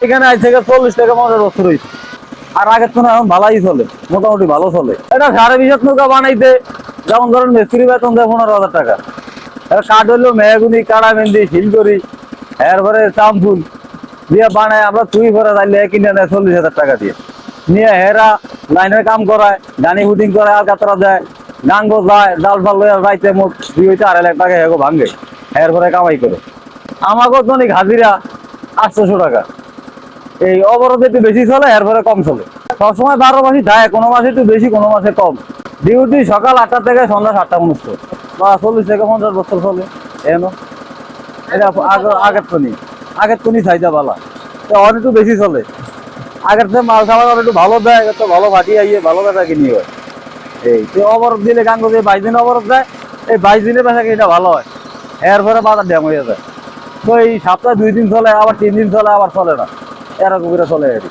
এখানে আজ থেকে 40 টাকা 50 বছর হয়েছে। আর আগের তো এখন ভালোই চলে, মোটামুটি ভালো চলে। এটা 20.5 নৌকা বানাইতে যেমন ধরেন মিস্ত্রি বেতন দেয় 15,000 টাকা। কাঠ হইলো মেহগুনি, কাড়া মেহেন্দি, শিলগড়ি, এরপরে চামফুল দিয়ে বানায় আমরা তুই করে তাইলে কিনে নেয় 40,000 টাকা দিয়ে। নিয়ে হেরা লাইনের কাম করায়, গানি বুটিং করে, আলকাতরা দেয়, গাঙ্গ যায়, জাল ফাল লইয়া যাইতে মোট 2-2.5 লাখ টাকা হেগো ভাঙ্গে। এরপরে কামাই করে আমাকে দৈনিক হাজিরা 800 টাকা। এই অবরোধ একটু বেশি চলে, এরপরে কম চলে। সবসময় 12 মাসই দেয়, কোনো মাসে একটু বেশি, কোনো মাসে কম। ডিউটি সকাল 8টা থেকে সন্ধ্যা 7টা 19 বা 40 থেকে 50 বছর চলে। এনো এটা আগের তো নি চাইতে পালা অনেক একটু বেশি চলে। আগের থেকে মাল সামাল একটু ভালো দেয়, তো ভালো ভাটি আইয়ে ভালো বেচা কিনি হয়। এই তো অবরোধ দিলে গাঙ্গ দিয়ে 22 দিন অবরোধ দেয়, এই 22 দিনে বেচা কিনিটা ভালো হয়। এরপরে বাজার ড্যাম হয়ে যায়। তো এই সপ্তাহে 2 দিন চলে, আবার 3 দিন চলে, আবার চলে না, এরকম করে চলে আর কি।